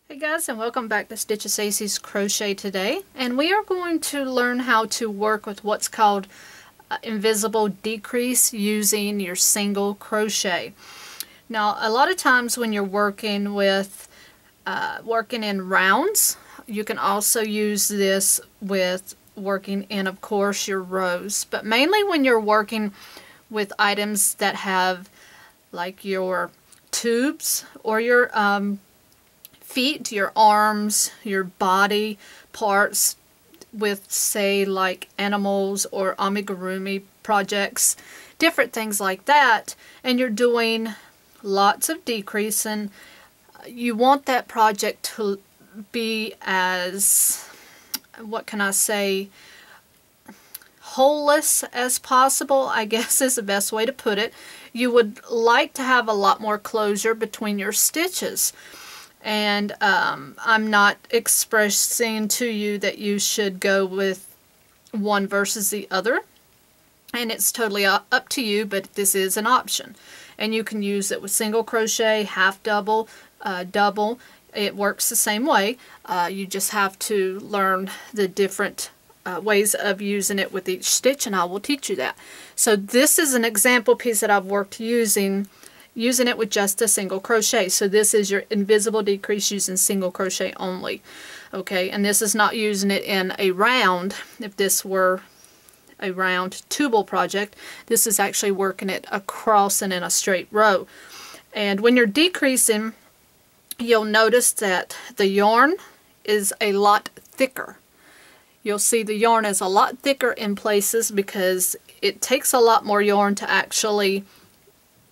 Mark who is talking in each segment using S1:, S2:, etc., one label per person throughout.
S1: Hey guys, and welcome back to Stitchinstacy's Crochet today, and we are going to learn how to work with what's called invisible decrease using your single crochet. Now a lot of times when you're working with working in rounds, you can also use this with working in, of course, your rows, but mainly when you're working with items that have like your tubes or your feet, your arms, your body parts with, say, like animals or amigurumi projects, different things like that, and you're doing lots of decreasing. You want that project to be as, what can I say, holeless as possible, I guess is the best way to put it. You would like to have a lot more closure between your stitches. And I'm not expressing to you that you should go with one versus the other. And it's totally up to you, but this is an option. And you can use it with single crochet, half double, double. It works the same way. You just have to learn the different ways of using it with each stitch, and I will teach you that. So this is an example piece that I've worked using it with just a single crochet. So this is your invisible decrease using single crochet only. Okay, and this is not using it in a round. If this were a round tubal project, this is actually working it across and in a straight row. And when you're decreasing, you'll notice that the yarn is a lot thicker. You'll see the yarn is a lot thicker in places because it takes a lot more yarn to actually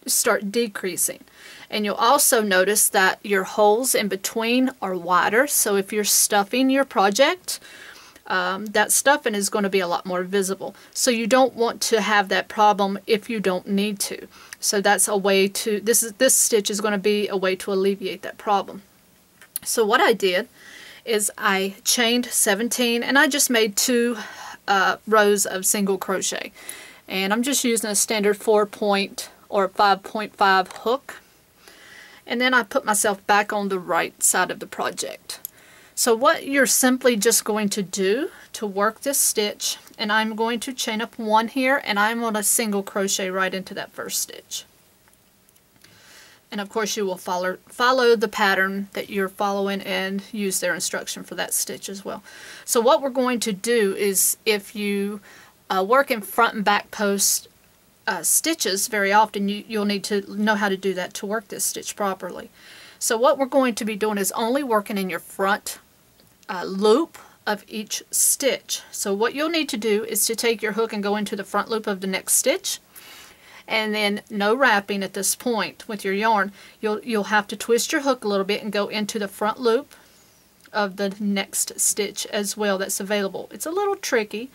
S1: start decreasing. And you'll also notice that your holes in between are wider, so if you're stuffing your project, that stuffing is going to be a lot more visible. So you don't want to have that problem if you don't need to. So that's a way to, this stitch is going to be a way to alleviate that problem. So what I did is I chained 17 and I just made 2 rows of single crochet. And I'm just using a standard 4-point or 5.5 hook, and then I put myself back on the right side of the project. So what you're simply just going to do to work this stitch, and I'm going to chain up 1 here, and I'm going to single crochet right into that first stitch. And of course you will follow the pattern that you're following and use their instruction for that stitch as well. So what we're going to do is, if you work in front and back post stitches very often, you'll need to know how to do that to work this stitch properly. So what we're going to be doing is only working in your front loop of each stitch. So what you'll need to do is to take your hook and go into the front loop of the next stitch, and then no wrapping at this point with your yarn. You'll have to twist your hook a little bit and go into the front loop of the next stitch as well that's available. It's a little tricky,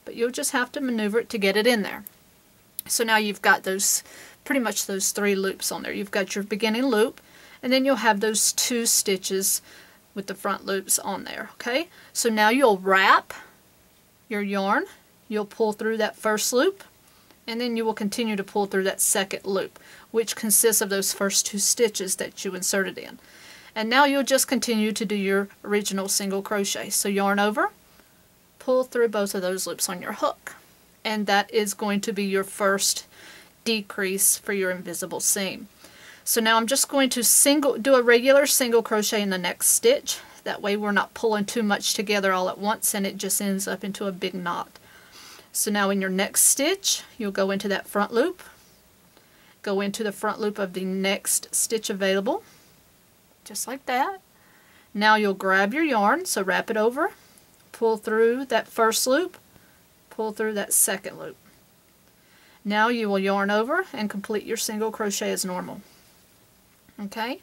S1: but you'll just have to maneuver it to get it in there. So now you've got those, pretty much those 3 loops on there. You've got your beginning loop, and then you'll have those 2 stitches with the front loops on there. Okay, so now you'll wrap your yarn, you'll pull through that first loop, and then you will continue to pull through that second loop, which consists of those first 2 stitches that you inserted in. And now you'll just continue to do your original single crochet. So yarn over, pull through both of those loops on your hook. And that is going to be your first decrease for your invisible seam. So now I'm just going to do a regular single crochet in the next stitch. That way we're not pulling too much together all at once and it just ends up into a big knot. So now in your next stitch, you'll go into that front loop, go into the front loop of the next stitch available, just like that. Now you'll grab your yarn, so wrap it over, pull through that first loop, pull through that second loop. Now you will yarn over and complete your single crochet as normal. Okay,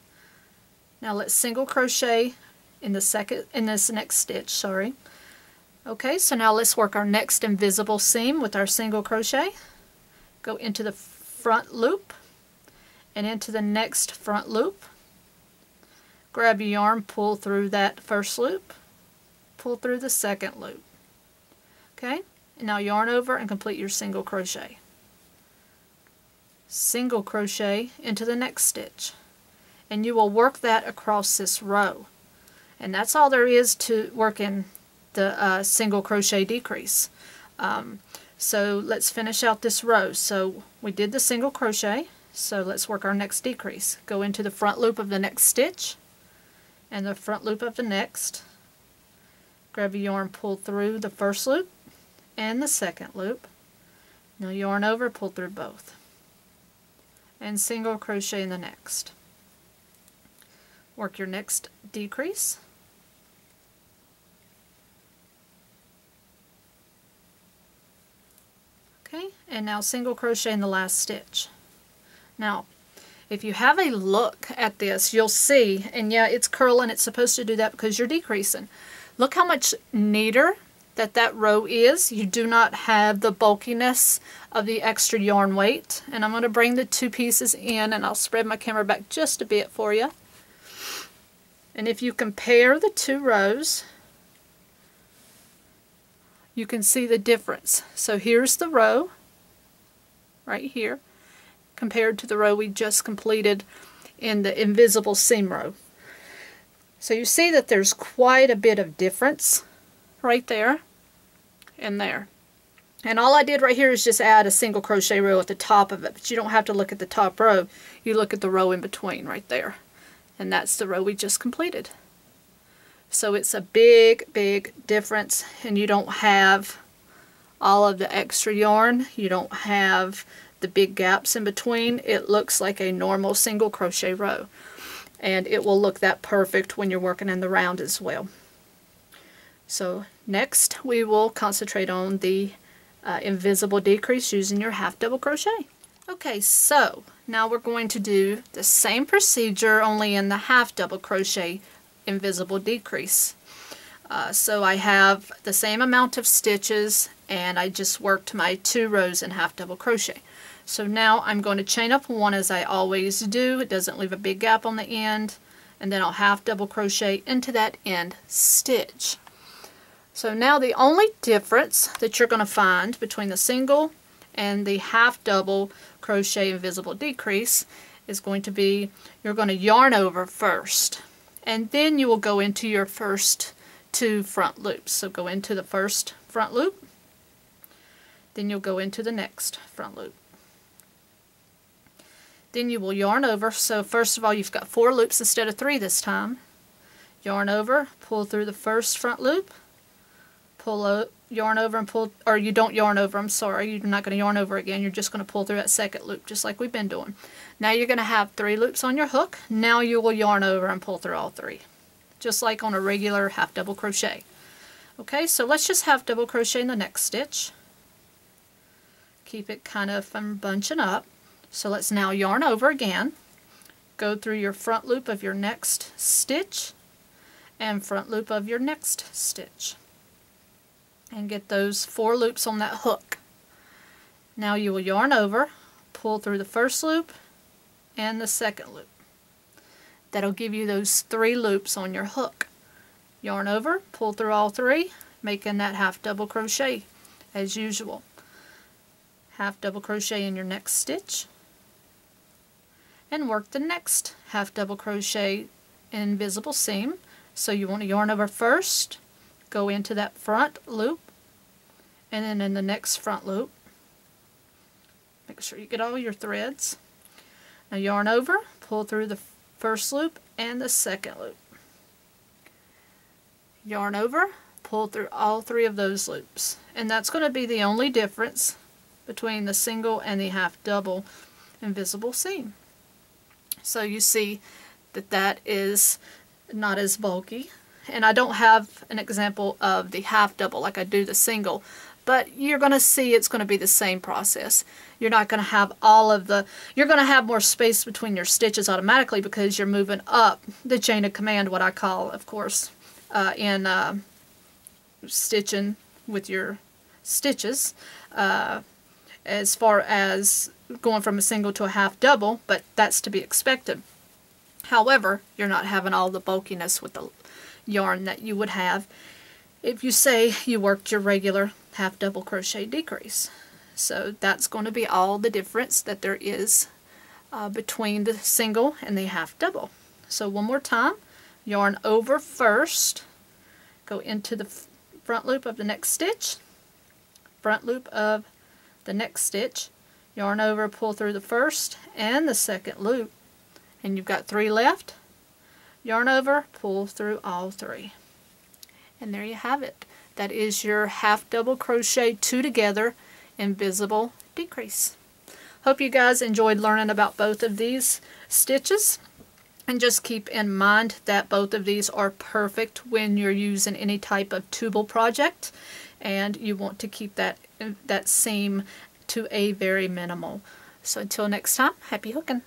S1: now let's single crochet in this next stitch, sorry. Okay, so now let's work our next invisible seam with our single crochet. Go into the front loop and into the next front loop. Grab your yarn, pull through that first loop, pull through the second loop. Okay, and now yarn over and complete your single crochet. Single crochet into the next stitch, and you will work that across this row. And that's all there is to working the single crochet decrease. So let's finish out this row. So we did the single crochet, so let's work our next decrease. Go into the front loop of the next stitch and the front loop of the next. Grab your yarn, pull through the first loop and the second loop. Now yarn over, pull through both, and single crochet in the next. Work your next decrease. Okay, and now single crochet in the last stitch. Now, if you have a look at this, you'll see, and yeah, it's curling, it's supposed to do that because you're decreasing. Look how much neater that row is. You do not have the bulkiness of the extra yarn weight. And I'm going to bring the two pieces in, and I'll spread my camera back just a bit for you. And if you compare the two rows, you can see the difference. So here's the row right here compared to the row we just completed in the invisible seam row. So you see that there's quite a bit of difference right there and there. And all I did right here is just add a single crochet row at the top of it, but you don't have to look at the top row. You look at the row in between right there. And that's the row we just completed. So it's a big, big difference, and you don't have all of the extra yarn. You don't have the big gaps in between. It looks like a normal single crochet row, and it will look that perfect when you're working in the round as well. So next we will concentrate on the invisible decrease using your half double crochet. Okay, so now we're going to do the same procedure, only in the half double crochet invisible decrease. So I have the same amount of stitches, and I just worked my 2 rows in half double crochet. So now I'm going to chain up 1 as I always do. It doesn't leave a big gap on the end, and then I'll half double crochet into that end stitch. So now the only difference that you're going to find between the single and the half double crochet invisible decrease is going to be, you're going to yarn over first, and then you will go into your first 2 front loops. So go into the first front loop, then you'll go into the next front loop. Then you will yarn over. So first of all, you've got 4 loops instead of 3 this time. Yarn over, pull through the first front loop, pull out, yarn over and pull, or you don't yarn over, I'm sorry, you're not going to yarn over again, you're just going to pull through that second loop just like we've been doing. Now you're going to have 3 loops on your hook. Now you will yarn over and pull through all 3, just like on a regular half double crochet. Okay, so let's just half double crochet in the next stitch. Keep it kind of from bunching up. So let's now yarn over again, go through your front loop of your next stitch and front loop of your next stitch, and get those 4 loops on that hook. Now you will yarn over, pull through the first loop and the second loop. That'll give you those 3 loops on your hook. Yarn over, pull through all 3, making that half double crochet as usual. Half double crochet in your next stitch, and work the next half double crochet invisible seam. So you want to yarn over first, go into that front loop, and then in the next front loop, make sure you get all your threads. Now yarn over, pull through the first loop and the second loop. Yarn over, pull through all 3 of those loops. And that's going to be the only difference between the single and the half double invisible seam. So you see that that is not as bulky. And I don't have an example of the half double like I do the single, but you're going to see it's going to be the same process. You're not going to have all of the, you're going to have more space between your stitches automatically because you're moving up the chain of command, what I call, of course, in stitching with your stitches, as far as going from a single to a half double, but that's to be expected. However, you're not having all the bulkiness with the yarn that you would have if you say you worked your regular half double crochet decrease. So that's going to be all the difference that there is between the single and the half double. So one more time, yarn over first, go into the front loop of the next stitch, front loop of the next stitch, yarn over, pull through the first and the second loop, and you've got 3 left, yarn over, pull through all 3. And there you have it. That is your half double crochet 2 together invisible decrease. Hope you guys enjoyed learning about both of these stitches, and just keep in mind that both of these are perfect when you're using any type of tubal project and you want to keep that seam to a very minimal. So until next time, happy hooking!